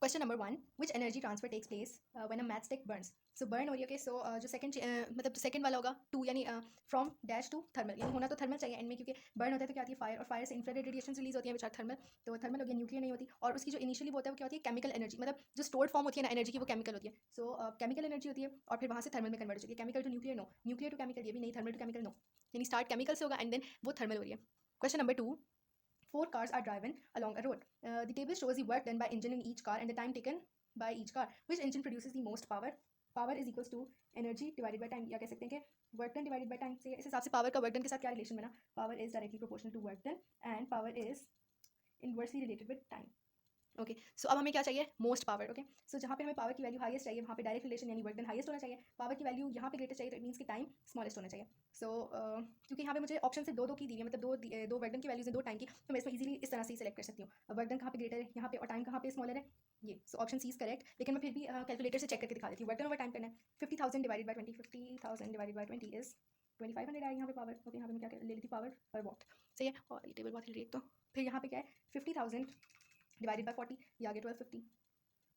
Question number 1, which energy transfer takes place when a matchstick burns. So burn हो रही है, okay. सो जो second मतलब second वाला होगा टू, यानी फ्रॉम डैश टू थर्मल, यानी होना तो थर्मल चाहिए एंड में, क्योंकि बर्न होता है तो क्या आती है फायर, और फायर से इंफ्रारेड रेडिएशन रिलीज होती है विच आर थर्मल। तो थर्मल हो गया, न्यूक्लियर नहीं होती। और उसकी जो इनिशियली होता है वो क्या होती है, केमिकल एनर्जी, मतलब जो स्टोर्ड फॉर्म होती है ना एनर्जी की, वो केमिकल होती है। सो केमिकल एनर्जी होती है और फिर वहाँ से थर्मल में कन्वर्ट हो जाती है। Chemical to nuclear no, nuclear to chemical ये भी नहीं, थर्मल टू केमिकल नो, यानी स्टार्ट केमिकल से होगा एंड देन वो थर्मल हो रही है। Question number 2, four cars are driven along a road. The table shows the work done by engine in each car and the time taken by each car. Which engine produces the most power? Power is equals to energy divided by time, या कह सकते हैं कि work done divided by time. से इस हिसाब से power का वर्क डन के साथ क्या रिलेशन बना, power is directly proportional to work done and power is inversely related with time. Okay, so अब हमें क्या चाहिए, मोस्ट पावर। ओके, सो जहाँ पे हमें पावर की वैल्यू हाईएस्ट चाहिए वहाँ पे डायरेक्ट रिलेशन यानी वर्क डन हाईएस्ट होना चाहिए। पावर की वैल्यू यहाँ पे ग्रेटेस्ट चाहिए तो इट मीन्स कि टाइम स्मॉलेस्ट होना चाहिए। सो क्योंकि यहाँ पे मुझे ऑप्शन से दो की दी है, मतलब दो वर्क डन की वैल्यूज हैं, दो टाइम की, तो मैं इसमें इजीली इस तरह से ही सेलेक्ट कर सकती हूँ। वर्क डन कहाँ पे ग्रेटर है यहाँ पे, और टाइम कहाँ पे स्मॉलर है ये। So option C is correct, लेकिन मैं फिर भी कैलकुलेटर से चेक करके दिखा देती हूँ। वर्क डन ओवर टाइम करना है, 50,000 divided by 20, 50,000 divided by 20 is 2500 आएगी यहाँ पे पावर। ओके, यहाँ पे मैं क्या ले लेती पावर पर वॉट, सही है। और ये टेबल बहुत हिल रही है तो फिर यहाँ पे क्या है, 50,000 डिवाइडेड बाई 40, ये आ गया 1250।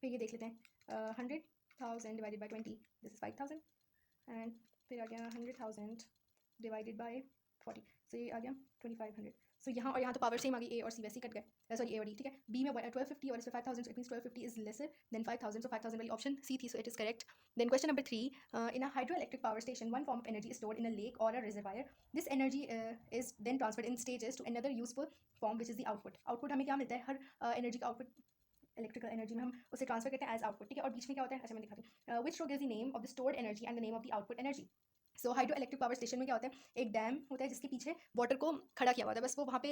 फिर ये देख लेते हैं, 100,000 divided by 20, this is 5,000 and फिर आ गया 100,000 डिवाइडेड बाई 40, सो ये आ गया 2500। सो यहाँ और यहाँ तो पावर सेम आ गई, ए और सी वैसे ही कट गए, सॉरी ए और डी, ठीक है। बी में 1250 और इसमें 5,000, so it means 1250 is lesser than 5,000, so 5,000 वाली ऑप्शन सी थी, so it is correct. Then question number 3, in a hydroelectric power station one form of energy is stored in a lake or a reservoir. This energy is then transferred in stages to another useful form which is the output. Output हमें क्या मिलता है, हर energy का output electrical energy में हम उसे transfer करते हैं एज आउटपुट, ठीक है। और बीच में क्या होता है, अच्छा मैं दिखाती हूँ, which show gives the name of the stored energy and the name of the output energy. So hydro electric power station में क्या होता है, एक डैम होता है जिसके पीछे वाटर को खड़ा किया हुआ होता है, बस वो वहाँ पे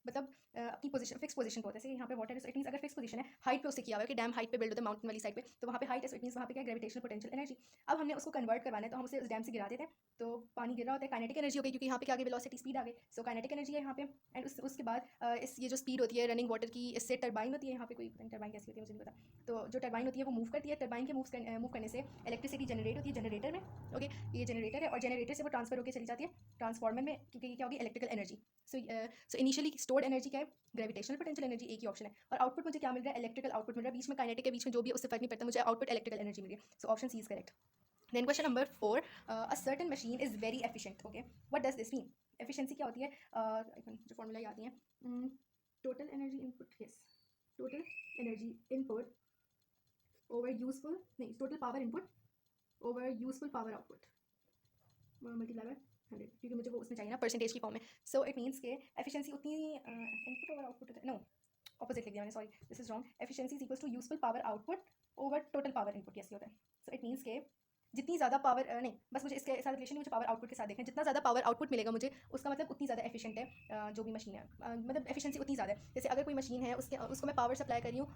मतलब अपनी पोजीशन, फिक्स पोजीशन पे होता है। जैसे यहाँ पे वाटर है, इट मीन्स अगर फिक्स पोजीशन है, हाइट पे उससे किया हुआ है कि डैम हाइट पे बिल्ड होता है माउंटेन वाली साइड पे, तो वहाँ पे हाइट है, सो इट मीन्स वहाँ पे क्या ग्रेविटेशनल पोटेंशियल एनर्जी। अब हमने उसको कन्वर्ट करवाना है, तो हम उसे उस डैम से गिरा देते हैं, तो पानी गिर रहा होता है, काइनेटिक एनर्जी हो गई, क्योंकि यहाँ पे क्या आ गई, वेलोसिटी स्पीड आ गई, सो काइनेटिक एनर्जी है यहाँ पे। एंड उसके बाद इस ये जो स्पीड होती है रनिंग वाटर की, इससे टरबाइन होती है यहाँ पे, कोई टरबाइन कैसी होती है मुझे नहीं पता। तो जो टरबाइन होती है वो मूव करती है, टरबाइन के मूव करने से इलेक्ट्रिसिटी जनरेट होती है जनरेटर में। ओके, ये जनरेटर है और जनरेटर से वो ट्रांसफर होकर चली जाती है ट्रांसफार्मर में, क्योंकि ये क्या होगी, electrical energy. So initially stored energy क्या है, ग्रेविटेशनल पोटेंशियल एनर्जी, एक ही ऑप्शन है। और आउटपुट मुझे क्या मिल रहा है, इलेक्ट्रिकल आउटपुट मिल रहा है, बीच में काइनेटिक के बीच में जो भी है उससे फर्क नहीं पड़ता, मुझे आउटपुट इलेक्ट्रिकल एनर्जी मिल रही है। So option C is correct. Then question number 4, a certain machine is very efficient. Okay, what does this mean, efficiency क्या होती है, जो फॉर्मूला याद नहीं है, total energy input, yes, total energy input over useful, नहीं, total power input over useful power output multiply by 100, क्योंकि मुझे वो उसमें चाहिए ना परसेंटेज की फॉर्म में। सो इट मीन्स के एफिशिएंसी उतनी input over output, no opposite लिख दिया मैंने, sorry this is wrong. Efficiency is equals to useful power output over total power input, yes ये होता है। सो इट मीन्स के जितनी ज़्यादा पावर नहीं, बस मुझे इसके साथ रिलेशन मुझे पावर आउटपुट के साथ देखें, जितना ज़्यादा पावर आउटपुट मिलेगा मुझे, उसका मतलब उतनी ज़्यादा एफिशिएंट है जो भी मशीन है, मतलब एफिशिएंसी उतनी ज़्यादा है। जैसे अगर कोई मशीन है उसको मैं पावर सप्लाई कर रही हूँ,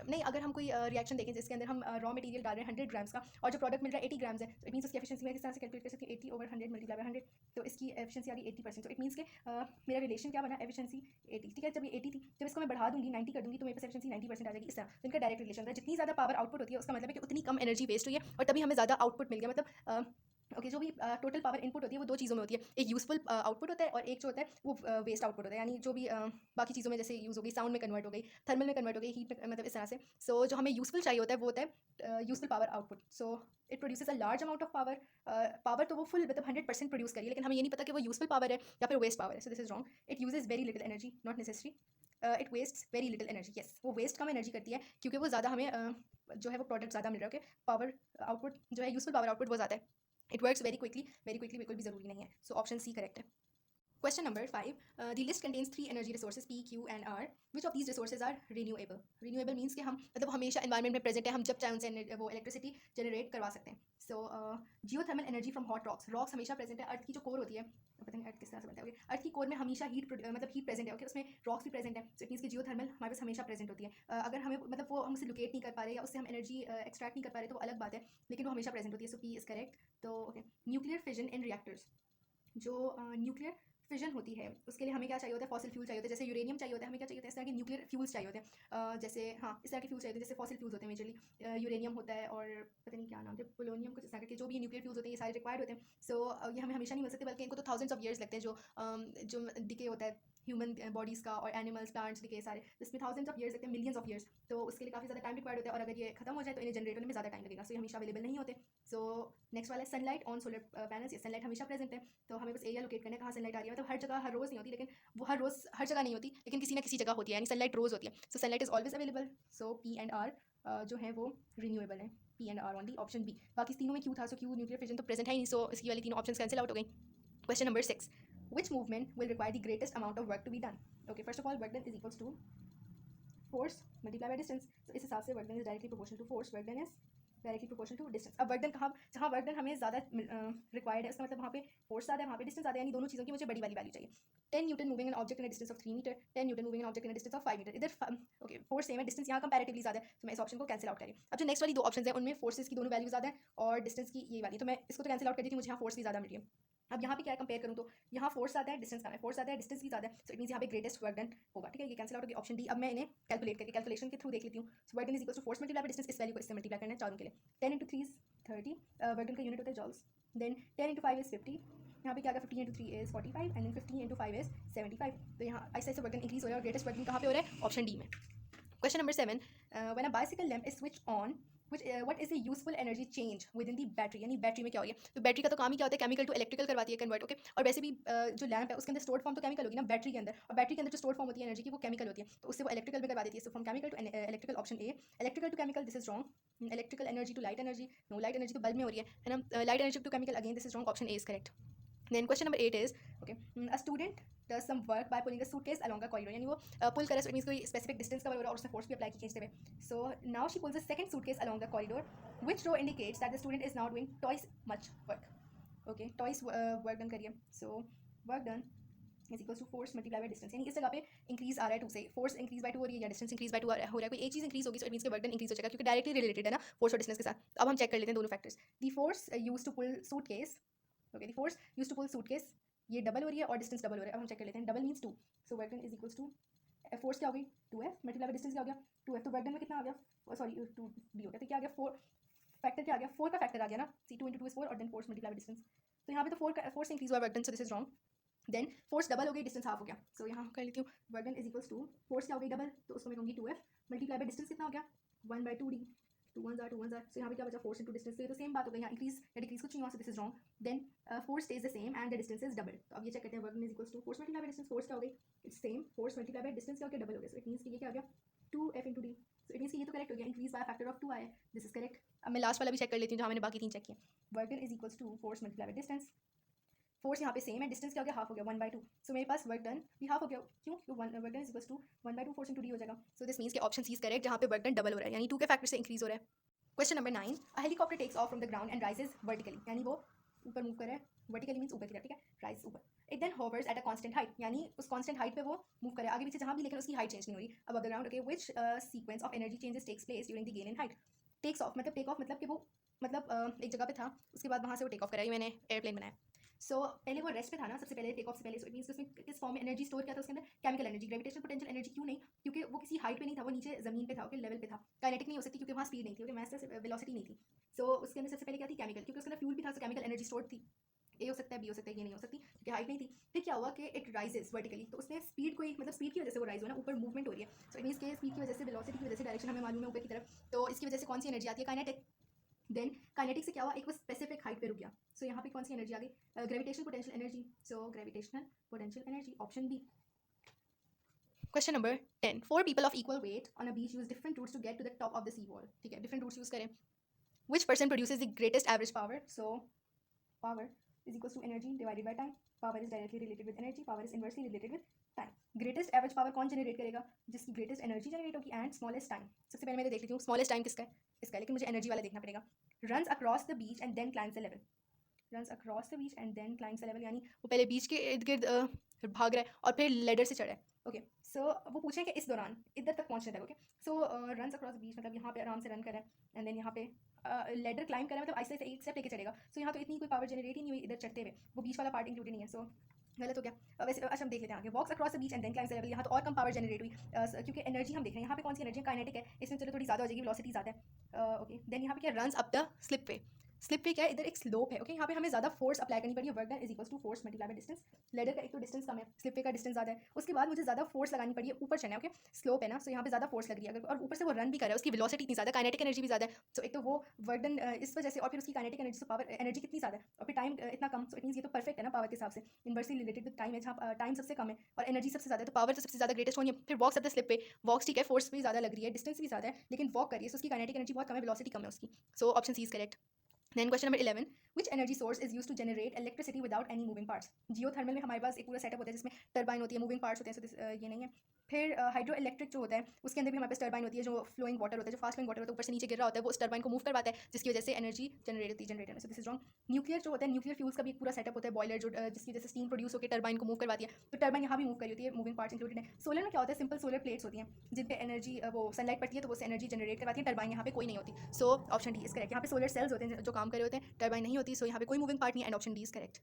नहीं, अगर हम कोई रिएक्शन देखें जिसके अंदर हम रॉ मटेरियल डाल रहे हैं 100 ग्राम्स का और जो प्रोडक्ट मिल रहा है 80 ग्राम्स है, तो इट मीन्स उसकी एफिशिएंसी मैं किस तरह से कैलकुलेट कर सकती हूँ, 80 ओवर 100 मल्टीप्लाई बाय 100, तो इसकी एफिशिएंसी आ गई 80%। तो इट मीन्स के मेरा रिलेशन क्या बना, एफिशिएंसी 80, ठीक है। जब ये 80 थी, जब इसको मैं बढ़ा दूंगी 90 कर दूंगी, तो मेरे पास एफिशिएंसी 90% आ जाएगी, इस तरह। तो इनका डायरेक्ट रिलेशन है, जितनी ज़्यादा पावर आउटपुट होती है उसका मतलब है कि उतनी कम एनर्जी वेस्ट हुई है और तभी हमें ज़्यादा आउटपुट मिल गया। मतलब ओके, जो भी टोटल पावर इनपुट होती है वो दो चीज़ों में होती है, एक यूजफुल आउटपुट होता है और एक जो होता है वो वेस्ट आउटपुट होता है, यानी जो भी बाकी चीज़ों में जैसे यूज़ हो गई, साउंड में कन्वर्ट हो गई, थर्मल में कन्वर्ट हो गई, हीट में, मतलब इस तरह से। सो जो हमें यूजफुल चाहिए होता है वो होता है useful power output. So it produces a large amount of power, power तो वो फुल मतलब 100% प्रोड्यूस करिए, लेकिन हमें ये नहीं पता कि वो यूजफुल पावर है या फिर वेस्ट पावर है। So this is wrong, it uses very little energy, not necessary, it waste very little energy, yes, वो वेस्ट कम एनर्जी करती है क्योंकि वो ज़्यादा हमें जो है वो प्रोडक्ट ज़्यादा मिल रहा है। ओके, पावर आउटपुट जो है यूजफुल पावर आउटपुट वो ज़्यादा है, इट वर्क्स वेरी क्विकली, बिल्कुल भी ज़रूरी नहीं है। सो ऑप्शन सी करेक्ट है। Question number 5, the list contains 3 energy resources P, Q and R, which of these resources are renewable. Renewable means कि हम मतलब हमेशा एनवायरमेंट में प्रेजेंट है, हम जब चाहे उनसे वो इलेक्ट्रिसिटी जनरेट करवा सकते हैं। So geothermal energy from hot rocks, rocks हमेशा प्रेजेंट है, अर्थ की जो कोर होती है, पता नहीं अर्थ किस तरह से बनता है, अर्थ की कोर में हमेशा मतलब हीट प्रेजेंट है, ओके, उसमें रॉक्स भी प्रेजेंट है, सो इट मीन्स कि जियोथर्मल हमारे पास हमेशा प्रेजेंट होती है। अगर हमें मतलब वो हम उसे लोकेट नहीं कर पा रहे या उससे हम एनर्जी एक्सट्रैक्ट नहीं कर पा रहे तो वो अलग बात है, लेकिन वो हमेशा प्रेजेंट होती है, सो पी इज करेक्ट। तो ओके, न्यूक्लियर फिजन इन रिएक्टर्स, जो न्यूक्लियर फिजन होती है उसके लिए हमें क्या चाहिए होता है, फॉसिल फ्यूल चाहिए होता है, जैसे यूरेनियम चाहिए होता है, हमें क्या चाहिए होता है, इस तरह के न्यूक्लियर फ्यूल्स चाहिए होते हैं, जैसे हाँ इस तरह के फ्यूल्स चाहिए होते हैं, जैसे फॉसिल फ्यूल्स होते हैं मेजरली, यूरेनियम होता है और पता नहीं क्या नाम है, पोलोनियम, कुछ इस तरह के जो भी न्यूक्लियर फ्यूल्स होते हैं ये सारे रिक्वायर्ड होते हैं। सो ये हमें हमेशा नहीं मिल सकते, बल्कि इनको तो थाउजेंड्स ऑफ ईयर्स लगते हैं जो डिके होता है ह्यूमन बॉडीज़ का और एनिमल्स प्लांट्स के सारे, इसमें थाउजेंड्स ऑफ ईयर्स लगते हैं, मिलियंस ऑफ ईयर्स, तो उसके लिए काफ़ी ज़्यादा टाइम रिक्वायर्ड होता है और अगर ये खत्म हो जाए तो इन्हें जनरेट होने में ज़्यादा टाइम लगेगा, सो ये हमेशा अवेलेबल नहीं होते। सो नेक्स्ट वाला है सनलाइट ऑन सोलर पैनल्स। ये सनलाइट हमेशा प्रेजेंट है, तो हमें बस एरिया लोकेट करना है कहाँ सनलाइट आ रही है, मतलब हर जगह हर रोज़ नहीं होती, लेकिन वो हर रोज़ हर जगह नहीं होती, लेकिन किसी ना किसी जगह होती है, यानी सनलाइट रोज़ होती है। So sunlight is always available, so P and R जो है वो रिन्यूएबल है, P and R only, option B. बाकी तीनों में क्यू था, सो क्यू न्यूक्लियर फिजन तो प्रेजेंट है ही नहीं, सो इसकी वाली तीनों ऑप्शन कैंसिल आउट हो गई। Question number 6, which movement will require the greatest amount of work to be done? Okay, first of all, work done is equals to force multiplied by distance. So इस हिसाब से work done is directly proportional to force, work done is directly proportional to distance. अब work done कहाँ, जहाँ work done हमें ज़्यादा required है, उसका मतलब वहाँ पे फोर्स ज़्यादा है, वहाँ पे डिस्टेंस ज़्यादा है, यानी दोनों चीज़ों की मुझे बड़ी वाली वैल्यू चाहिए। 10 newton moving an object in distance of 3 metre, 10 newton moving an object in distance of 5 metre. इधर ओके फोर्स सेम है, डिस्टेंस यहाँ कंपैरेटिवली ज़्यादा है, तो मैं इस ऑप्शन को कैंसिल आउट करें। अब जो नेक्स्ट वाली दो ऑप्शन है उनमें फोर्सेस की दोनों वैल्यू ज़्यादा है और डिस्टेंस की ये वाली, तो मैं इसको तो कैंसिल आउट कर दी थी, मुझे यहाँ फोर्स भी ज़्यादा मिल रही है। अब यहाँ पे क्या कंपेयर करूँ तो यहाँ फोर्स ज़्यादा है, डिस्टेंस कम है, फोर्स ज़्यादा है, डिस्टेंस भी ज़्यादा है, सो इट मींस यहाँ पे ग्रेटेस्ट वर्क डन होगा। ठीक है, ये कैंसिल आउट होगी, ऑप्शन डी। अब मैं इन्हें कैलकुलेट करके कैलकुलेशन के थ्रू देख लेती हूँ। So work done is equal to force multiply by distance, इस वैल्यू को इससे मल्टीप्लाई करना है चारों के लिए। 10 × 3 = 30, वर्क डन का यूनिट होता है जॉल्स। देन 10 × 5 = 50, यहाँ पे क्या आएगा 15 × 3 = 45 एंड देन 15 × 5 = 75। तो यहाँ ऐसे ऐसे वर्क डन इंक्रीज हो रहा है और ग्रेटेस्ट वर्क डन कहाँ पे हो रहा है, ऑप्शन डी में। Question number 7, when a bicycle lamp is switched on, what is the useful energy change within the battery? यानी बैटरी में क्या हो रही है, तो बैटरी का तो काम ही क्या होता है, केमिकल टू इलेक्ट्रिकल करवाती है कन्वर्ट। ओके, और वैसे भी जो लैंप है उसके अंदर स्टोर्ड फॉर्म तो केमिकल होगी ना बैटरी के अंदर, और बैटरी के अंदर जो स्टोर्ड फॉर्म होती है एनर्जी की वो केमिकल होती है, तो उससे वो इलेक्ट्रिकल में करवा देती है। So from chemical to electrical, option A. Electrical to chemical, this is wrong. Electrical energy to light energy, no, light energy तो बल्ब में हो रही है ना, light energy to chemical, again this is wrong, option A is correct. Then question number 8 is, okay, a student does some work by pulling a suitcase along a corridor, यानी वो पुल करे, so it means कोई specific distance cover हो रहा है और उसने force भी apply की खींचते हुए। So now she pulls a second suitcase along the corridor, which row indicates that the student is now doing twice much work. Okay, twice work done करिए। So work done is equals to force multiplied by distance, यानी इस जगह पे increase आ रहा है 2 से, force increase by 2 हो रही है या डिस्टेंस इंक्रीज बाय 2 हो रहा है, कोई एक चीज़ इंक्रीज होगी, सो इट मींस कि वर्क डन इंक्रीज हो जाएगा, क्योंकि डायरेक्टली रिलेटेड है ना फोर्स और डिस्टेंस के साथ। अब हम चेक कर लेते हैं दोनों factors. The force use to pull suitcase, okay, the force use to pull suitcase, ये डबल हो रही है और डिस्टेंस डबल हो रहा है। अब हम चेक कर लेते हैं, double means 2, so work done is equals to force क्या हो गई 2f मल्टीप्लाई बाय डिस्टेंस क्या हो गया 2f, तो वर्क डन में कितना आ गया, सॉरी 2d हो गया, तो क्या आ गया 4, फैक्टर क्या आ गया 4 का फैक्टर आ गया ना, सी 2 × 2 = 4 और then force multiply by distance, तो यहाँ पे तो 4 से इंक्रीज हुआ work done, so this is wrong. Then force double हो गई, डिस्टेंस हाफ हो गया, सो यहाँ कर लेती हूँ, work done is equals to force क्या हो गई डबल, तो उसको मैं कहूँगी 2f मल्टीप्लाई बाय डिस्टेंस कितना हो गया 1/2d, 2 1s are 2 1s are, सो यहाँ पे क्या बचा फोर्स इंटू डिस्टेंस, तो ये तो सेम बात हो गई, यहाँ इंक्रीज या डिक्रीज कुछ नहीं हुआ, so this is wrong. Then force stays the same and the distance is double, तो अब ये चेक करते हैं, work done is equals to force multiply by distance, force क्या हो गई it's same, force multiply by distance क्या हो गया डबल हो गया, सो इट मींस कि ये क्या आ गया 2f × d, so it means कि ये तो करेक्ट हो गया, इंक्रीज बाय फैक्टर ऑफ 2 आया, दिस इज करेक्ट। अब मैं लास्ट वाला भी चेक कर लेती हूँ जहाँ मैंने बाकी 3 चेक किए। Work done is equals to force multiply by distance, force यहाँ पे सेम है, डिस्टेंस क्या हो गया हाफ हो गया 1/2, सो मेरे पास वर्क डन भी हाफ हो गया, क्यों, work done is equals to 1/2 force into D हो जाएगा, सो दिस मींस कि ऑप्शन सी इज करेक्ट, जहाँ पे वर्क डन डबल हो रहा है, यानी 2 के फैक्टर से इंक्रीज हो रहा है। Question number 9, a helicopter takes off from the ground and rises vertically, यानी वो ऊपर मूव कर रहा है, वर्टिकली मींस ऊपर की तरफ, ठीक है, राइज ऊपर। It then hovers at a constant height, यानी उस कांस्टेंट हाइट पे वो मूव करे आगे पीछे जहाँ भी, लेकिन उसकी हाइट चेंज नहीं हो रही above the ground. Okay, which sequence of energy changes takes place during the gain in height. Takes off मतलब टेक ऑफ मतलब कि वो मतलब एक जगह पे था, उसके बाद वहाँ से वो टेक ऑफ करा, ये मैंने एयरप्लेन बनाया। सो पहले वो रेस्ट पे था ना सबसे पहले, टेक ऑफ से पहले, सो इट मींस उसमें किस फॉर्म में एनर्जी स्टोर किया था उसके अंदर, chemical energy, gravitational potential energy क्यों नहीं, क्योंकि वो किसी हाइट पे नहीं था, वो नीचे जमीन पे था, ओके, लेवल पे था, काइनेटिक नहीं हो सकती क्योंकि वहाँ स्पीड नहीं थी, ओके, मास से वेलोसिटी नहीं थी, सो उसके अंदर सबसे पहले क्या थी केमिकल, क्योंकि उसके अंदर फ्यूल भी था, सो केमिकल एनर्जी स्टोर थी, ए हो सकता है बी हो सकता है, ये नहीं हो सकती क्योंकि हाइट नहीं थी। फिर क्या हुआ कि इट राइजेस वर्टिकली, तो उसने स्पीड को मतलब स्पीड की वजह से वो राइज हुआ ना, ऊपर मूवमेंट हो रही है, सो इट मींस के स्पीड की वजह से, वेलोसिटी की वजह से, डायरेक्शन हमें मालूम है ऊपर की तरफ, तो इसकी वजह से कौन सी एनर्जी आती है काइनेटिक। देन काइनेटिक से क्या हुआ, एक वो स्पेसिफिक हाइट पे रुक गया, सो यहाँ पे कौन सी एनर्जी आ गई, gravitational potential energy, so gravitational potential energy, option B. Question number 10, 4 people of equal weight on a beach use different routes to get to the top of the sea wall, ठीक है, different roots use करें। which person produces the greatest average power, so power is equals to energy divided by time, power is directly related with energy, power is inversely related with time। greatest average power कौन generate करेगा, जिसकी greatest energy generate होगी and smallest time। सबसे पहले मैं देख लेती हूँ smallest time किसका है, इसका है, लेकिन मुझे energy वाला देखना पड़ेगा। runs across the beach and then climbs the level, runs across the beach and then climbs the level, यानी वो पहले बीच के इर्द गिर्द भाग रहा है और फिर लेडर से चढ़ा है, ओके, सो वो पूछे कि इस दौरान इधर तक पहुंचने तक, ओके, सो रन्स अक्रॉस बीच मतलब यहाँ पे आराम से रन कर रहा है एंड देन यहाँ पे लेडर क्लाइंब कर रहा है, मतलब आहिस्ते आहिस्ते एक स्टेप लेके चढ़ेगा, सो यहाँ तो इतनी कोई पावर जनरेट ही नहीं हुई इधर चढ़ते हुए, वो बीच वाला पार्ट इंक्लूडेड नहीं है, सो गलत हो गया। वैसे अच्छा हम देख लेते हैं आगे, walks across the beach and then climbs the level, यहाँ तो और कम पावर जनरेट हुई क्योंकि एनर्जी हम देख रहे हैं यहाँ पे कौन सी एनर्जी काइनेटिक है, इसमें चलो थोड़ी ज़्यादा हो जाएगी, वेलोसिटी ज़्यादा है, ओके, देन यहाँ पे क्या runs up the slip way, slip पे क्या है, इधर एक स्लोप है, ओके, यहाँ पे हमें ज़्यादा फोर्स अप्लाई करनी पड़ी है, work done is equal to force multiply by distance. Ladder का एक तो डिस्टेंस कम है, स्लिप पे का डिस्टेंस ज़्यादा है, उसके बाद मुझे ज़्यादा फोर्स लगानी पड़ी है, ऊपर चढ़ना है, ओके, स्लोप है ना, सो यहाँ पे ज़्यादा फोर्स लग रही है अगर, और ऊपर से वो रन भी कर रहा है, उसकी वेलोसिटी इतनी ज़्यादा, काइनेटिक एनर्जी भी ज़्यादा है, सो एक तो वो वर्क डन इस वजह से, और फिर उसकी काइनेटिक एनर्जी से पावर एनर्जी कितनी ज़्यादा है, और फिर टाइम इतना कम, सो इट मीन्स ये तो परफेक्ट है ना पावर के हिसाब से, इनवर्सली रिलेटेड विद टाइम है, जहाँ टाइम सबसे कम है और एनर्जी सबसे ज़्यादा है, तो पावर तो सबसे ज़्यादा ग्रेटेस्ट होनी है। फिर वॉक सबसे स्लिप पे, वॉक्स ठीक है, फोर्स भी ज़्यादा लग रही है, डिस्टेंस भी ज़्यादा है, लेकिन वॉक करिए, सो उसकी काइनेटिक एनर्जी बहुत कम है, वेलोसिटी कम है उसकी, so option C is correct. Then question number 11, which energy source is used to generate electricity without any moving parts? Geothermal में हमारे पास एक पूरा सेटअप होता है जिसमें टरबाइन होती है, मूविंग पार्ट्स होते हैं, so ये नहीं है। फिर हाइड्रो इलेक्ट्रिक जो होता है उसके अंदर भी हमारे पास टरबाइन होती है, जो फ्लोइंग वाटर होता है, जो फास्ट फ्लोइंग वाटर होता है, ऊपर से नीचे गिर रहा होता है, वो उस टरबाइन को मूव करवाता है, जिसकी वजह से एनर्जी जनरेट होती है जनरेटर में, so this is wrong. Nuclear जो होता है, न्यूक्लियर फ्यूल्स का भी एक पूरा सेटअप होता है, बॉयलर जो जिसकी वजह से स्टीम प्रोड्यूस होकर टरबाइन को मूव करवाती है, तो टरबाइन यहाँ भी मूव करी होती है, मूविंग पार्ट्स इंक्लूडेड है। सोलर में क्या होता है, सिंपल सोलर प्लेट्स होती हैं जिन पे एनर्जी वो सनलाइट पड़ती है तो वो एनर्जी जनरेट करवाती है, टरबाइन यहाँ पे कोई नहीं होती, so option D is correct. यहाँ पे सोलर सेल्स होते हैं जो काम कर रहे होते हैं, टरबाइन नहीं होती, सो यहाँ पे कोई मूविंग पार्ट नहीं है, and option D is correct.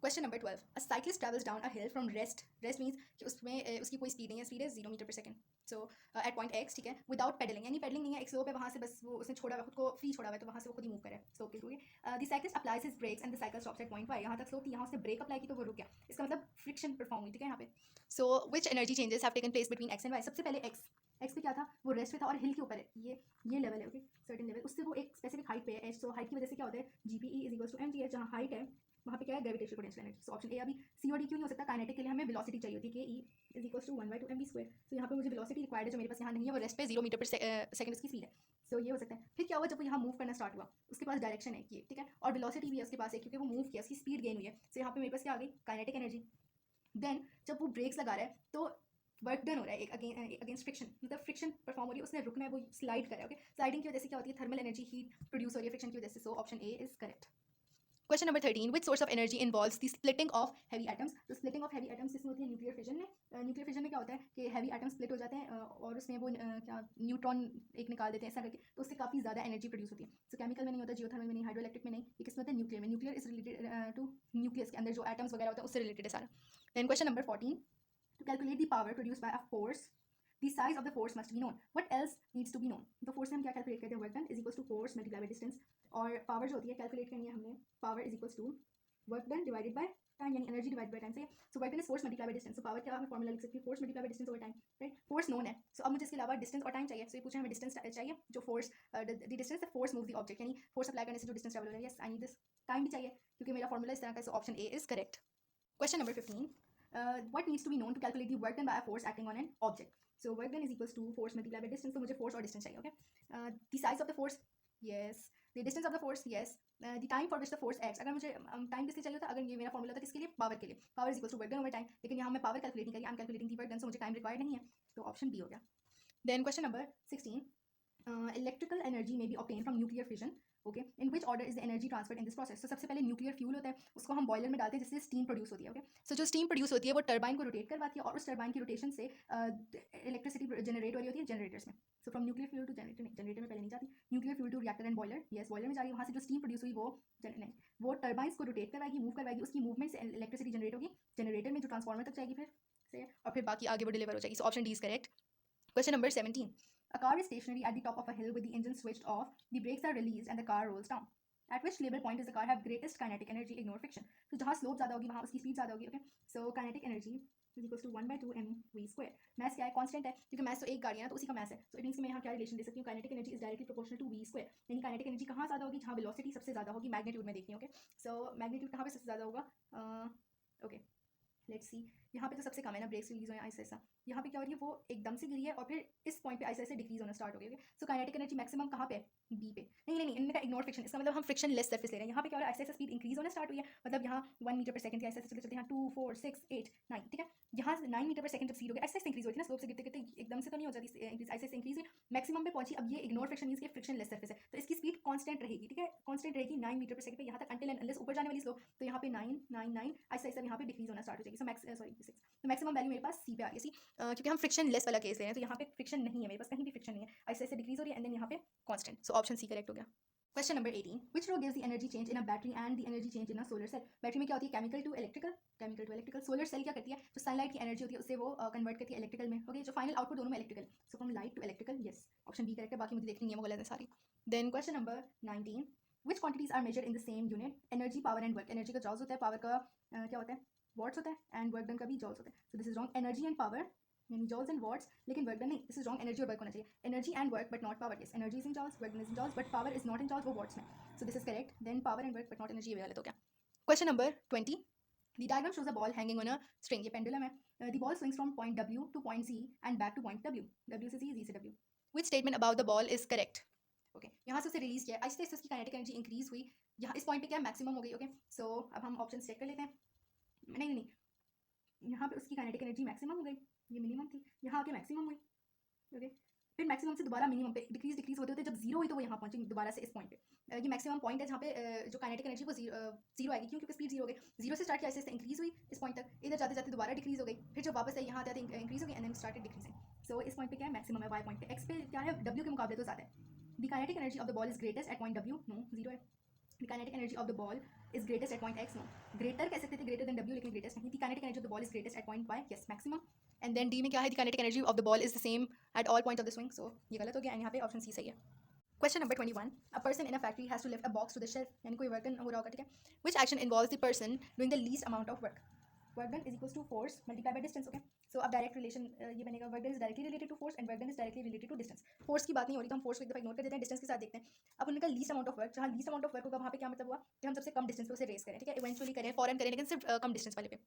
Question number 12, a cyclist travels down a hill from rest means कि उसमें उसकी कोई स्पीड नहीं है, स्पीड है 0 मीटर पर सेकंड, सो एट पॉइंट एक्स, ठीक है, विदाउट पेडलिंग, यानी पेडलिंग नहीं है, एक स्लोप है, वहाँ से बस वो उसने छोड़ा हुआ खुद को फ्री छोड़ा हुआ है, तो वहाँ से वो खुद ही मूव करे स्लोप के through. The cyclist applies his brakes and the cycle stops at point Y, यहाँ तक स्लोप थी, यहाँ उसने ब्रेक अप्लाई की तो वो रुक गया, इसका मतलब फ्रिक्शन परफॉर्म हुई, ठीक है यहाँ पे। So which energy changes have taken place between X and Y, सबसे पहले एक्स पे क्या था, वो रेस्ट पे था और हिल के ऊपर है, ये लेवल है, ओके, सर्टेन लेवल, उससे वो एक स्पेसिफिक हाइट पे है, सो हाइट की वजह से क्या होता है, GPE is equals to M G H, जहाँ हाइट है वहाँ पे क्या है, gravitational potential energy, so option A. अभी सी और डी क्यों नहीं हो सकता, काइनेटिक के लिए हमें वेलोसिटी चाहिए होती है, K E is equals to 1/2 mv square, तो यहाँ पे मुझे वेलोसिटी रिक्वायर्ड है जो मेरे पास यहाँ नहीं है, वो रेस्ट पे 0 मीटर पर सेकंड उसकी स्पीड है, सो ये हो सकता है। फिर क्या हुआ, जब वो यहाँ मूव करना स्टार्ट हुआ, उसके पास डायरेक्शन है ये, ठीक है, और वेलोसिटी भी है उसके पास है क्योंकि वो मूव किया, उसकी स्पीड गेन हुई है, सो यहाँ पे मेरे पास क्या आ गई, काइनेटिक एनर्जी। देन जब वो ब्रेक्स लगा रहा है तो वर्क डन हो रहा है एक अगेंस्ट फ्रिक्शन, मतलब फ्रिक्शन परफॉर्म हो रही है, उसने रुकना है, वो स्लाइड कर रहा है, ओके, स्लाइडिंग की वजह से क्या होती है, थर्मल एनर्जी हीट प्रोड्यूस हो रही है फ्रिक्शन की वजह से, सो option A is correct. Question number 13, which source of energy involves the splitting of heavy atoms, तो स्प्लिटिंग ऑफ हैवी एटम्स इसमें होती है न्यूक्लियर फिजन में। न्यूक्लियर फिजन में क्या होता है कि हैवी एटम्स स्प्लिट हो जाते हैं और उसमें वो क्या न्यूट्रॉन एक निकाल देते हैं ऐसा करके, तो उससे काफ़ी ज़्यादा एनर्जी प्रोड्यूस होती है, सो केमिकल में नहीं होता, जियोथर्मल में नहीं, हाइड्रो इलेक्ट्रिक में नहीं, ये किसमें होता है, न्यूक्लियर में। Nuclear is related to nucleus के अंदर जो एटम्स वगैरह होता है उससे रिलेटेड है सारा। Then question number 14, to calculate the power produced by a force, the size of the force must be known. What else needs to be known? तो force में हम क्या कैलकुलेट करते हैं, work done is equals to force multiply by distance, और power जो होती है कैलकुलेट करनी है हमने, power is equals to work done divided by time, यानी एनर्जी डिवाइड बाय टाइम से, so work done is force multiply by distance, so power क्या, मैं फॉर्मूला लिख सकती हूँ, force multiply by distance over time, right, force known है, so अब मुझे इसके अलावा डिस्टेंस और टाइम चाहिए, सो ये पूछा हमें डिस्टेंस चाहिए, जो force the distance the force move the object, यानी फोर्स अप्लाई करने से जो डिस्टेंस ट्रैवल हो रहा है, yes I need this, time भी चाहिए क्योंकि मेरा फॉर्मूला इस तरह का है, so option A is correct. Question number 15. What needs to be known to calculate the work done by a force acting on an object? So work done is equals to force multiplied by distance. So मुझे force और distance चाहिए, okay? The size of the force, yes. The distance of the force, yes. The time for which the force acts. अगर मुझे time किसके चाहिए होता, अगर ये मेरा फॉर्मूला था किसके लिए, पावर के लिए, power is equals to work done over time, लेकिन यहाँ मैं पावर कैलकुलेट नहीं करी, I'm calculating the work done, so मुझे time required नहीं है, तो ऑप्शन बी हो गया। Then question number 16. Electrical energy may be obtained from nuclear fission, okay, in which order is the energy transfer in this process, तो सबसे पहले nuclear fuel होता है, उसको हम बॉयलर में डालते हैं जिससे स्टीम प्रोड्यूस होती है, ओके, सो जो स्टीम प्रोड्यूस होती है वो टरबाइन को रोटेट करवाती है और उस टरबाइन की रोटेशन से इलेक्ट्रिसिटी जनरेट हो रही होती है जनरेटर्स में, so from nuclear fuel to generator, नहीं जनरेटर में पहले नहीं जाती, nuclear fuel to reactor and boiler, yes boiler में जा रही है, वहाँ से जो स्टीम प्रोड्यूस हुई वो नहीं, वो टरबाइंस को रोटेट करवाएगी, मूव करवाएगी, उसकी मूवमेंट से इलेक्ट्रिसिटी जनरेट होगी जनरेटर में, जो ट्रांसफॉर्मर तक जाएगी फिर से, और फिर बाकी आगे वो डिलीवर हो जाएगी, so option D is correct. Question number 17. A car is stationary at the top of a hill with the engine switched off, the brakes are released and the car rolls down. At which label point does the car have greatest kinetic energy? Ignore friction. तो जहाँ slope ज़्यादा होगी वहाँ उसकी speed ज़्यादा होगी, okay, so kinetic energy is equals to 1/2 mv square. Math क्या है, कांस्टेंट है, क्योंकि मैथ तो एक गाड़ी है ना, तो उसी का मैथ है, सो इट मीन्स कि मैं यहाँ क्या रिलेशन दे सकती हूँ, kinetic energy is directly proportional to V square, यानी काइनेटिक एनर्जी कहाँ ज़्यादा होगी, जहाँ वेलोसिटी सबसे ज़्यादा होगी, मैग्नीट्यूड में देखनी, ओके, सो मैग्नीट्यूड कहाँ पे सबसे ज़्यादा होगा, ओके लेट्स सी, यहाँ पे तो सबसे कम है ना, ब्रेक्स रिलीज हुए हैं ऐसा ऐसा, यहाँ पे क्या हो रही है, वो एकदम से गिरी है और फिर इस पॉइंट पे ऐसे ऐसे डिक्रीज होना स्टार्ट हो गई, सो काइनेटिक एनर्जी मैक्सिमम कहाँ पे, बी पे, नहीं इनमें का इग्नोर फ्रिक्शन, इसका मतलब हम फ्रिक्शन लेस सरफेस ले रहे हैं, यहाँ पे क्या हो रहा है, ऐसे ऐसे स्पीड इंक्रीज होना स्टार्ट हुई है, मतलब यहाँ 1 मीटर पर सेकंड ऐसे ऐसे चलते चलते यहाँ 2 4 6 8 9, ठीक है, यहाँ 9 मीटर पर सेकंड जब स्पीड हो गया ऐसे ऐसे इंक्रीज होती है ना, स्लोप से गिरते गिरते एकदम से तो नहीं हो जाती इंक्रीज, ऐसे ऐसे इंक्रीज हुई, मैक्सिमम पे पहुंची, अब ये इग्नोर फ्रिक्शन मींस कि फ्रिक्शन लेस सरफेस है, तो इसकी स्पीड कांस्टेंट रहेगी, ठीक है, कांस्टेंट रहेगी 9 मीटर पर सेकंड पे यहाँ तक, अंटिल एंड अनलेस ऊपर जाने वाली स्लोप, तो यहाँ पे 9 9 9 ऐसे ऐसे यहाँ पे डिक्रीज होना स्टार्ट हो जाएगी, सो मैक्स सॉरी 6, तो मैक्सिमम वैल्यू मेरे पास सी पे आ गई, सी क्योंकि हम फ्रिक्शन लेस वाला केस ले रहे हैं, तो यहाँ पे फ्रिक्शन नहीं है मेरे पास, कहीं भी फ्रिक्शन नहीं है, ऐसे ऐसे डिक्रीज हो रही है एंड देन यहाँ पे constant, so option C correct हो गया। Question number 18, which row gives the energy change in a battery and the energy change in a solar cell? Battery में क्या होती है, chemical to electrical, solar cell क्या करती है, जो सनलाइट की एनर्जी होती है उससे वो कन्वर्ट करती है इलेक्ट्रिकल में, ओके, जो फाइनल आउटपुट दोनों में electrical, so from light to electrical, yes option B correct है, बाकी मुझे देखनी नहीं है वो गलत है सारी। Then question number 19, which quantities are measured in the same unit? Energy, power and work. Energy का जॉल्स होता है, पावर का क्या होता है, वॉट्स होता है, एंड वर्क डन का भी जॉल्स होता है. So this is wrong. Energy and power यानी जॉल्स एंड वॉट्स, लेकिन वर्क डन नहीं. This is wrong. एनर्जी और वर्क होना चाहिए. Energy and work but not power. Yes, energy is in joules, work done is in joules, but power is not in joules, वो watts में. So this is correct. Then power and work but not energy, ये गलत हो गया. Question number 20. The diagram shows a ball hanging on a string. ये pendulum है. The ball swings from point W to point C and back to point W. W से C, Z से W. Which statement about the ball is correct? Okay. यहाँ से उसे release किया, आहिस्ते आहिस्ते उसकी काइनेटिक एनर्जी इंक्रीज हुई. यहाँ इस पॉइंट पे क्या मैक्सिमम हो गई. ओके, सो अब हम ऑप्शन चेक कर लेते हैं. नहीं, यहाँ पे उसकी काइनेटिक एनर्जी मैक्सिमम हो गई, ये मिनिमम थी, यहाँ आके मैक्सिमम हुई. ओके, फिर मैक्सिमम से दोबारा मिनिमम पे डिक्रीज होते होते जब जीरो हुई तो वो यहाँ पहुंची दोबारा से इस पॉइंट पे. ये मैक्सिमम पॉइंट है जहाँ पे जो काइनेटिक एनर्जी वो जीरो आएगी, क्योंकि स्पीड जीरो हो गई. जीरो से स्टार्ट किया, ऐसे इंक्रीज हुई इस पॉइंट तक, इधर जाते जाते दोबारा डिक्रीज हो गई, फिर जब वापस यहाँ आते आते इंक्रीज हो गई, एंड देन स्टार्टेड डिक्रीजिंग. सो इस पॉइंट पे क्या है, मैक्सिमम है. वाई पॉइंट पे, एक्स पे क्या है, डब्ल्यू के मुकाबले तो ज़्यादा है. The kinetic energy of the ball is greatest at point W. No, zero है. The kinetic energy of the ball is greatest at point x. No, greater कह सकते थे, greater than w, लेकिन greatest नहीं. The kinetic energy of the ball is greatest at point y. Yes, maximum. And then D में क्या है, the kinetic energy of the ball is the same at all points of the swing. So ये गलत हो गया, and यहाँ पे option C सही है. Question number 21. A person in a factory has to lift a box to the shelf. यानी कोई वर्क हो रहा होगा, ठीक है. Which action involves the person doing the least amount of work? Work done is equals to force multiplied by distance. Okay. So अब direct relation ये बनेगा, work done is directly related to force and work done is directly related to distance. Force की बात नहीं हो रही तो हम फोर्स को एक दफा इग्नोर कर देते हैं, डिस्टेंस के साथ देखते हैं. अब उनका लीस्ट अमाउंट ऑफ वर्क, जहाँ लीस्ट अमाउंट ऑफ वर्क होगा वहाँ पे क्या मतलब हुआ कि हम सबसे कम डिस्टेंस पे उसे रेस करें, ठीक है. इवेंचुअली करें, फॉरन करें, लेकिन सिर्फ कम डिस्टेंस वाले पे.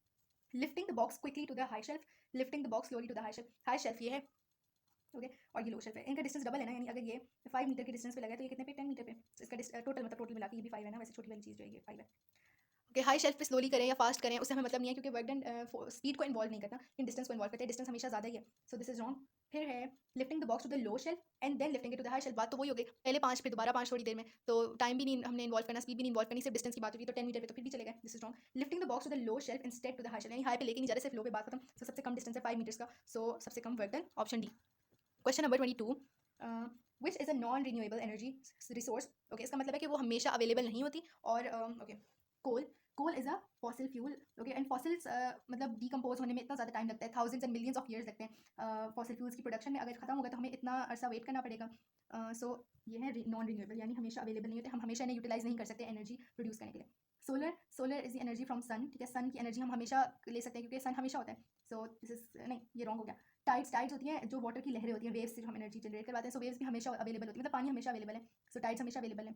Lifting the box quickly to the high shelf, lifting the box slowly to the high shelf. High shelf ये है, ओके, और ये लो शेल्फ है. इनका डिस्टेंस डबल है ना, यानी अगर ये 5 मीटर के डिस्टेंस पे लगा है तो ये कितने पे, 10 मीटर पे. तो इसका टोटल मतलब टोटल मिला के ये भी 5 है ना, वैसे छोटी वाली चीज़ जो है ये 5 है. ओके, हाई शेल्फ पे स्लोली करें या फास्ट करें उससे हमें मतलब नहीं है, क्योंकि वर्क डन स्पीड को इन्वॉल्व नहीं करता, लेकिन डिस्टेंस को इन्वॉल्व करता है. डिस्टेंस हमेशा ज़्यादा ही है. So this is wrong. फिर है lifting the box to the low shelf and then lifting it to the high shelf. बात तो वही हो गई, पहले 5 पे दोबारा 5 थोड़ी देर में, तो टाइम भी नहीं हमने इन्वॉल्व करना, स्पीड भी नहीं इन्वॉल्व करनी, सिर्फ डिस्टेंस की बात होगी. तो 10 मीटर पे तो फिर भी चलेगा. This is wrong. Lifting the box to the low shelf instead to the high shelf, यानी हाई पे लेके नहीं जा रहे, सिर्फ लो पे, बात खत्म. तो सबसे कम डिस्टेंस है 5 मीटर्स का, सो सबसे कम work done, option D. Question number 22. Which is a non renewable energy resource. Okay, इसका मतलब है कि वो हमेशा अवेलेबल नहीं होती. और okay, coal is a fossil fuel. Okay, and fossils मतलब डिकम्पोज होने में इतना ज़्यादा टाइम लगता है, thousands and millions of years लगते हैं फॉसिल फ्यूल्स की प्रोडक्शन में. अगर खत्म होगा तो हमें इतना अरसा वेट करना पड़ेगा. सो ये है नॉन रिन्यूएबल, यानी हमेशा अवेलेबल नहीं होते, हम हमेशा इन्हें यूटिलाइज नहीं कर सकते एनर्जी प्रोड्यूस करने के लिए. Solar is the energy from sun, ठीक है. सन की एनर्जी हम हमेशा ले सकते हैं क्योंकि सन हमेशा होता है. सो दिस इज नहीं, ये रॉन्ग हो गया. टाइड्स होती हैं जो वाटर की लहरें होती हैं, वेव्स से हम एनर्जी जनरेट करवाते हैं. सो वेव्स भी हमेशा अवेलेबल होती है, मतलब पानी हमेशा अवेलेबल है. सो टाइड्स हमेशा अवेलेबल है.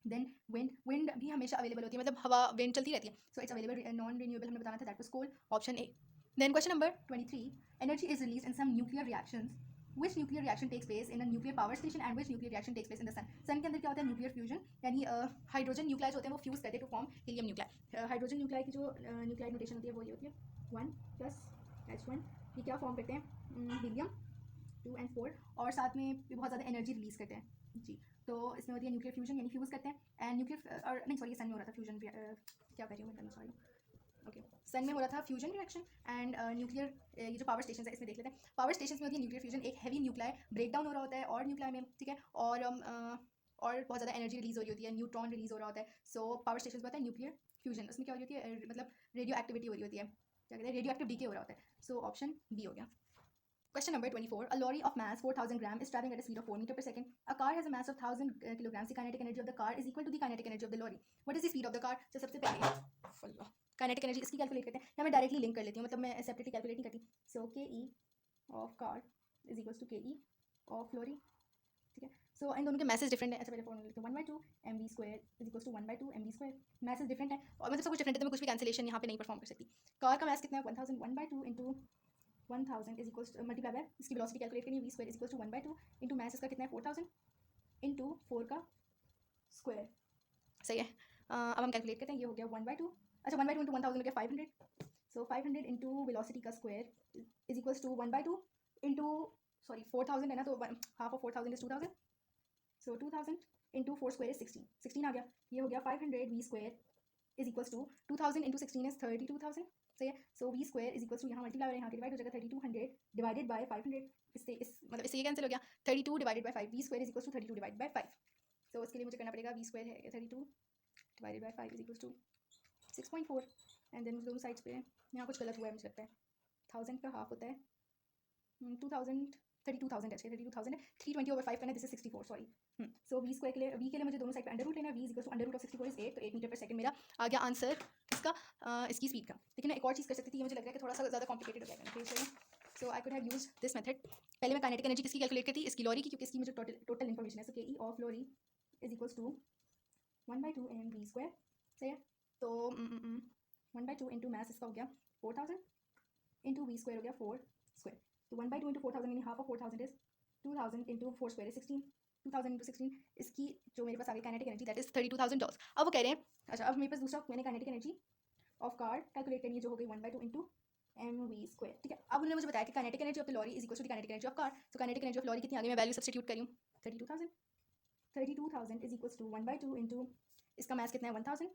देन विंड भी हमेशा अवेलेबल होती है, मतलब हवा, विंड चलती रहती है. So it's available. Non renewable हमने बताना था, that was coal, option A. Then question number 23. Energy is release in some nuclear reactions. Which nuclear reaction takes place in a nuclear power station and which nuclear reaction takes place in the sun? Sun के अंदर क्या होता है, nuclear fusion, यानी hydrogen nuclei होते हैं, वो fuse करते हैं to form helium nuclei. Hydrogen nuclei की जो न्यूक्लाइड नोटेशन होती है वो ये होती है 1 प्लस H1. ये क्या फॉर्म करते हैं, हीलियम 2 and 4, और साथ में ये बहुत ज़्यादा एनर्जी रिलीज करते हैं जी. तो इसमें होती है न्यूक्लियर फ्यूजन, यानी फ्यूज करते हैं. एंड न्यूक्लियर और नहीं सॉरी, सन में हो रहा था फ्यूजन, क्या कर रही हूँ मैं, सॉरी. ओके, सन में हो रहा था फ्यूजन रिएक्शन. एंड न्यूक्लियर ये जो पावर स्टेशन है इसमें देख लेते हैं. पावर स्टेशन में होती है न्यूक्लियर फ्यूजन, एक हैवी न्यूक्लाई ब्रेक डाउन हो रहा होता है और न्यूक्लाई में, ठीक है. और बहुत ज़्यादा एनर्जी रिलीज हो रही होती है, न्यूट्रॉन रिलीज हो रहा होता है. सो पावर स्टेशन होता है न्यूक्लियर फ्यूजन, उसमें क्या हो रही होती है, मतलब रेडियो एक्टिविटी हो रही होती है, क्या कहते हैं, रेडियो एक्टिव डीके हो रहा होता है. सो ऑप्शन बी हो गया. Question number 24. A lorry of mass 4,000 gram is traveling at a speed of 4 meter per second. A car has a mass of 1,000 kilograms. The kinetic energy of the car is equal to the kinetic energy of the lorry. What is the speed of the car? तो सबसे पहले kinetic energy इसकी calculate करते हैं, या मैं directly link कर लेती हूँ, मतलब मैं सेपरेटली कैलकुलेट नहीं करती. So K E of car is equals to K E of lorry, ठीक है. सो इन दोनों के मैसेज डिफरेंट है. अच्छा, पहले फॉर्मूला लिखते हैं, 1/2 mv square is equals to 1/2 mv square. मैसेज डिफरेंट है और मतलब सब कुछ डिफरेंट है, तो मैं कुछ भी कैंसिलेशन यहाँ पे नहीं परफॉर्म कर सकती. कार का मैस कितना है, 1000. 1/2 into 1000 is equals multiply by इसकी वेलोसिटी कैलकुलेट करनी है, V square is equals to 1/2 into mass इसका कितना है 4000 इंटू 4 का स्क्वायर. सही है. अब हम कैलकुलेट करते हैं, ये हो गया 1/2. अच्छा, 1/2 इंटू 1000 हो गया 500. सो 500 इंटू वेलोसिटी का square is equals to 1/2 into sorry 4000 है ना, तो half of 4000 is 2000. So 2000 into 4 square is 16 आ गया. ये हो गया 500 V square is equals to 2000 into 16 is 32,000. सही है. So V square is equals to यहाँ मल्टीप्लाई यहाँ डिवाइड हो जाएगा 3200 डिवाइडेड बाय 500. इससे मतलब इससे ये कैंसिल हो गया. 32 divided by 5, V square is equals to 32 divide by 5. तो इसके लिए मुझे करना पड़ेगा, वी स्क्वायर है 32 divided by 5 is equals to 6.4. And then दोनों साइड्स पे यहाँ कुछ गलत हुआ है मुझे लगता है, 1000 का हाफ होता है 2000 32,000 है, 32,000 है, 320/5 करना, this is 64, sorry. So V square के लिए, वी के लिए मुझे दोनों साइड पे अंडर रूट लेना है, V is equal to under root of 64 is 8, तो 8 मीटर पर सेकंड मेरा आ गया आंसर इसका, इसकी स्पीड का। लेकिन मैं एक और चीज़ कर सकती थी, मुझे लग रहा है कि थोड़ा सा ज़्यादा कॉम्प्लिकेटेड हो जाएगा, so I could have used this method. पहले मैं काइनेटिक एनर्जी किसकी कैलकुलेट करती, इसकी लॉरी की, क्योंकि इसकी मुझे टोटल इन्फॉर्मेशन है। So K E of lorry is equals to 1/2 M V square, सही है। तो 1/2 इंटू मैथ इसका हो गया 4000 इंटू वी स्क्वायर हो गया 4 स्क्वायर। तो 1/2 इंटू 4000 यानी half of 4000 is 2000 into 4 square is 16, 2000 into 16, इसकी जो मेरे पास आ गई kinetic energy that is 32,000 joules. अब वो कह रहे हैं, अच्छा अब मेरे पास दूसरा मैंने kinetic energy of car calculate करनी है, जो हो गई 1/2 इंटू एम वी स्क्वायर, ठीक है। अब उन्होंने मुझे बताया कि kinetic energy of the lorry is equal to the kinetic energy of car. तो काइनेटिक एनर्जी ऑफ लॉरी कितनी आ गई, मैं वैल्यू सब्स्टिट्यूट करी हूँ, 32,000 इज इक्वल टू 1/2 इंटू, इसका मैथ कितना है 1000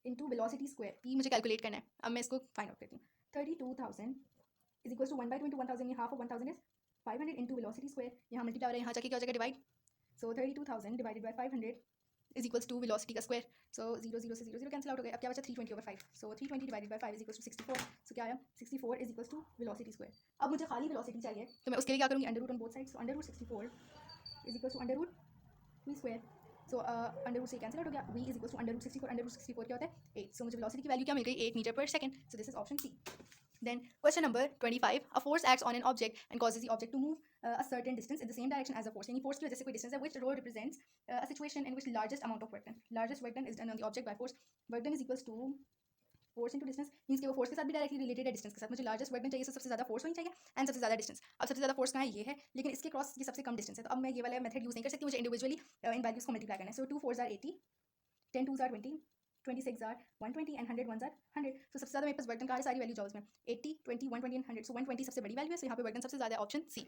इंटू वेलोसिटी स्क्वायर, पी मुझे कैलकुलेट करना है। अब मैं इसको फाइंड आउट करती हूँ। 32,000 इज इक्वल टू 1/2 इंटू 1000, ये half of 1000 is 500 into velocity square, यहाँ मल्टीप्लाई हो रहा है, यहाँ जाके क्या हो जाएगा divide. So 32,000 divided by 500 is equals to velocity का स्क्वायर। सो 0 0 से 0 0 कैंसिल आउट हो गया। अब क्या बचा 320/5, so 320 divided by 5 is equals to 64। So क्या आया 64 is equals to velocity square. अब मुझे खाली वेलोसिटी चाहिए, तो मैं उसके लिए क्या करूँगी, under root on both sides. So under root 64 is equals to under root V square. So under root से कैंसिल आउट हो गया, V is equals to under root 64, under root 64 क्या होता है 8। सो मुझे वेलोसिटी की वैल्यू क्या मिल गई, 8 metre per second. So this is option C. Then question number 25, a force acts on an object and causes the object to move a certain distance in the same direction as the force. यानी force की वजह से कोई distance है, which rho represents a situation in which largest amount of work done. Largest work done is done on the object by force. Work done is equals to force into distance, means कि वो force के साथ भी directly related है distance के साथ। मुझे largest work done चाहिए, so सबसे ज़्यादा force होनी चाहिए and सबसे ज़्यादा distance। अब सबसे ज़्यादा force कहाँ है, ये है, लेकिन इसके क्रॉस ये सबसे कम distance है। तो अब मैं ये वाला मेथड यूज़ नहीं कर सकती, मुझे इंडिविजुअली इन वैल्यूज़ को मल्टीप्लाई करना है। सो 2 4s are 80, 10 2s are 20, 26 are 120 and 100 1s are 100। तो सबसे ज़्यादा मेरे पास वर्क डन कहाँ है, सारी वैल्यू जॉल्स में 80 20 120 एंड 100। सो 120 सबसे बड़ी वैल्यू है, सो यहाँ पे वर्क डन सबसे ज़्यादा है, ऑप्शन सी।